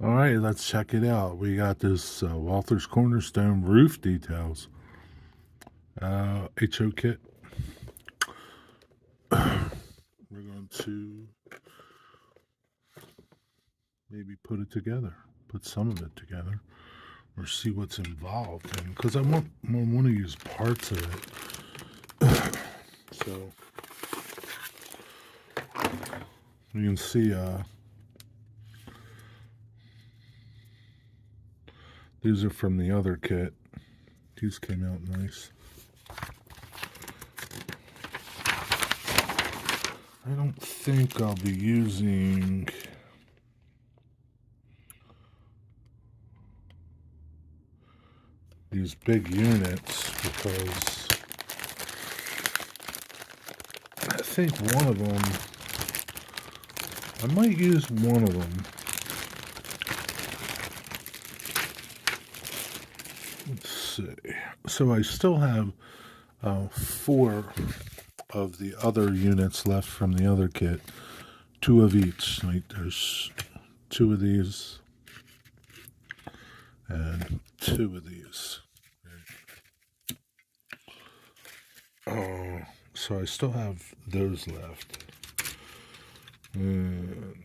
All right, let's check it out. We got this Walthers Cornerstone roof details. HO kit. We're going to maybe put it together, put some of it together, or see what's involved. And because I want to use parts of it. So you can see these are from the other kit. These came out nice. I don't think I'll be using these big units because I think one of them, I might use one of them. Let's see. So I still have 4 of the other units left from the other kit. 2 of each. Like there's 2 of these and 2 of these. Oh, so I still have those left. And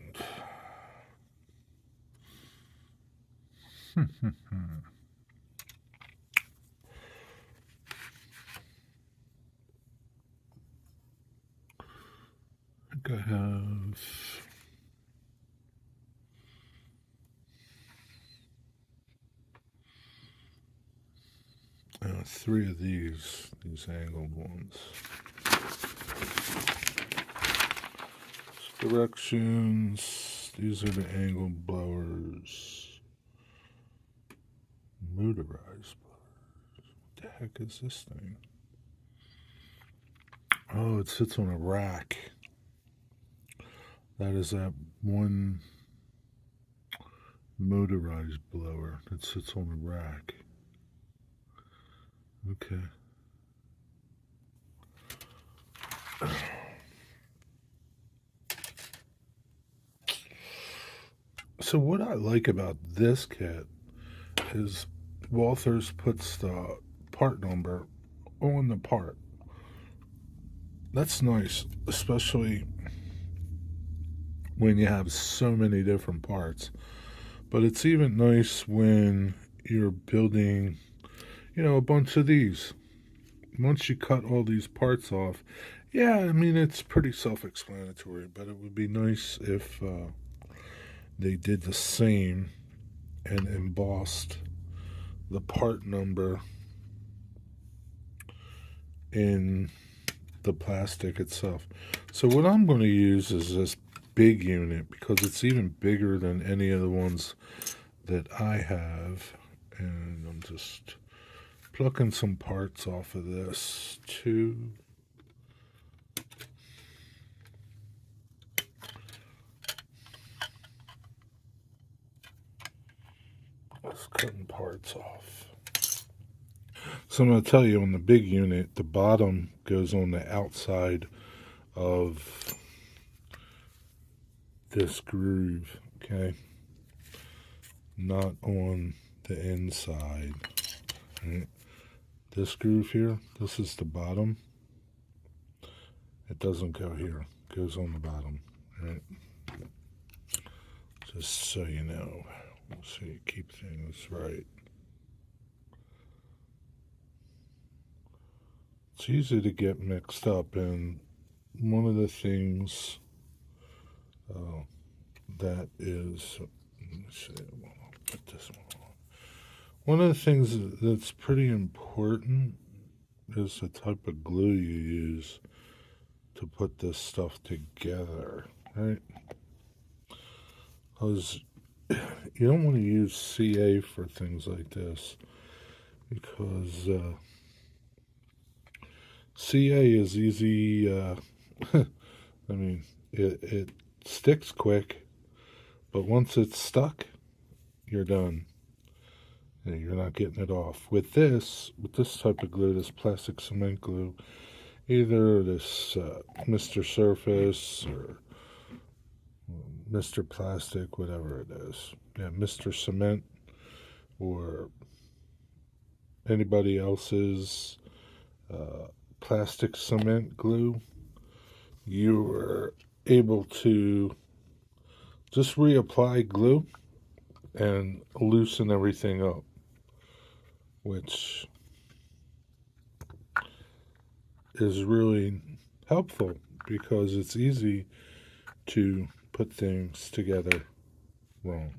I think I have 3 of these angled ones. Directions. These are the angled blowers. Motorized blowers. What the heck is this thing? Oh, it sits on a rack. That is that one motorized blower that sits on a rack. Okay. So what I like about this kit is Walthers puts the part number on the part. That's nice, especially when you have so many different parts. But it's even nice when you're building, a bunch of these. Once you cut all these parts off, yeah, I mean, it's pretty self-explanatory, but it would be nice if they did the same and embossed the part number in the plastic itself. So what I'm going to use is this big unit because it's even bigger than any of the ones that I have. And I'm just plucking some parts off of this too. Just cutting parts off. So I'm going to tell you, on the big unit, the bottom goes on the outside of this groove, okay? Not on the inside. Right? This groove here, this is the bottom. It doesn't go here. It goes on the bottom, right? Just so you know. So you keep things right. It's easy to get mixed up, and one of the things that is, let me see, I'll put this one on. One of the things that's pretty important is the type of glue you use to put this stuff together, right? Because you don't want to use CA for things like this, because CA is easy. I mean, it sticks quick, but once it's stuck, you're done. And you're not getting it off. With this type of glue, this plastic cement glue, either this Mr. Surface or Mr. Plastic, whatever it is, Mr. Cement or anybody else's plastic cement glue, you were able to just reapply glue and loosen everything up, which is really helpful because it's easy to put things together wrong,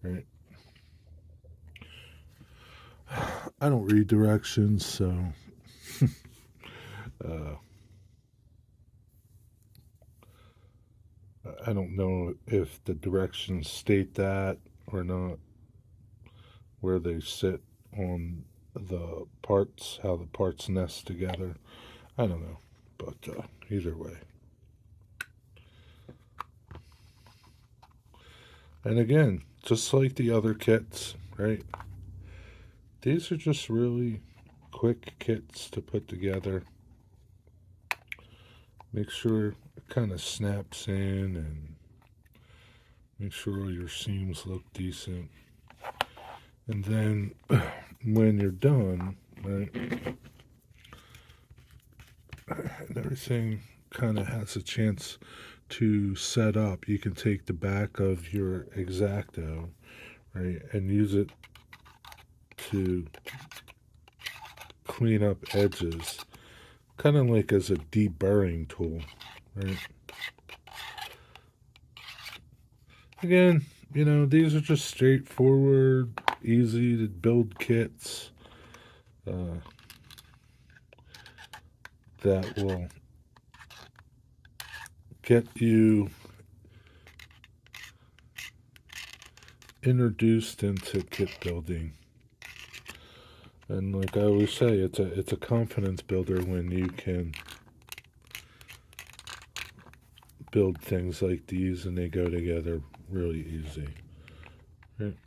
right? I don't read directions, so uh, I don't know if the directions state that or not, where they sit on the parts, how the parts nest together. I don't know, but either way. And again, just like the other kits, right? These are just really quick kits to put together. Make sure it kind of snaps in and make sure all your seams look decent. And then when you're done, right, and everything kind of has a chance to set up, you can take the back of your X-Acto, right, and use it to clean up edges, kind of like as a deburring tool, right? Again, these are just straightforward, easy to build kits that will get you introduced into kit building. And like I always say, it's a confidence builder when you can build things like these and they go together really easy. Right?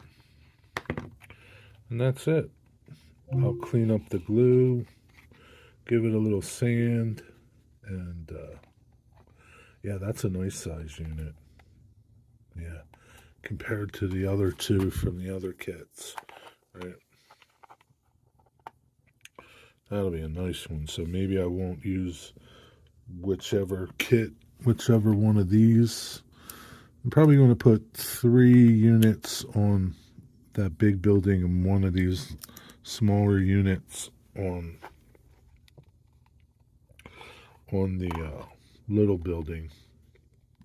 And that's it. I'll clean up the glue, give it a little sand, and yeah, that's a nice size unit. Yeah, compared to the other two from the other kits, right? That'll be a nice one. So maybe I won't use whichever one of these. I'm probably going to put 3 units on that big building and one of these smaller units on the little building.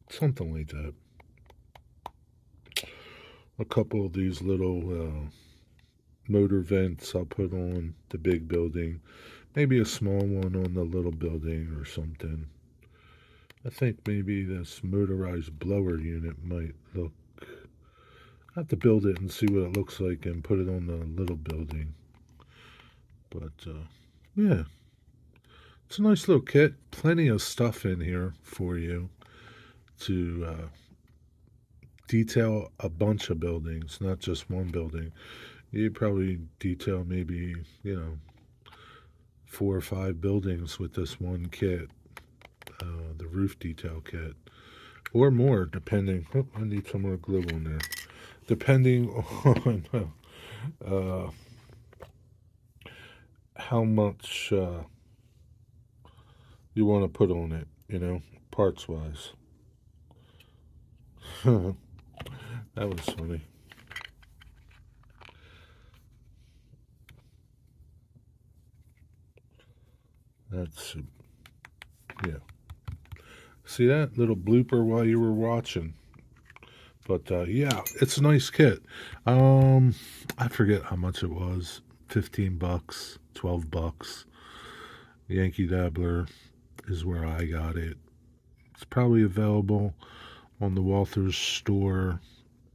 Something like that. A couple of these little motor vents I'll put on the big building. Maybe a small one on the little building or something. I think maybe this motorized blower unit might look... I have to build it and see what it looks like and put it on the little building. But, yeah. It's a nice little kit. Plenty of stuff in here for you to detail a bunch of buildings, not just one building. You probably detail maybe, 4 or 5 buildings with this one kit, the roof detail kit, or more, depending. Oh, I need some more glue on there. Depending on how much you want to put on it, parts wise. That was funny. That's, yeah. See that little blooper while you were watching? But yeah, it's a nice kit. I forget how much it was. $15, $12. Yankee Dabbler is where I got it. It's probably available on the Walthers store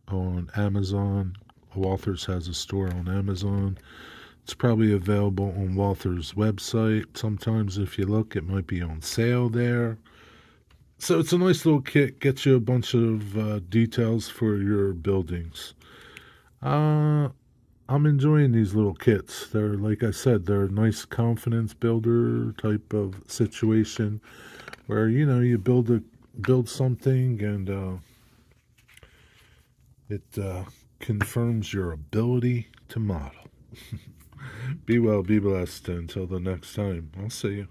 on Amazon. Walthers has a store on Amazon. It's probably available on Walthers' website. Sometimes if you look, it might be on sale there. So it's a nice little kit. Gets you a bunch of details for your buildings. I'm enjoying these little kits. They're, like I said, they're a nice confidence builder type of situation where, you build something and It confirms your ability to model. Be well, be blessed. Until the next time, I'll see you.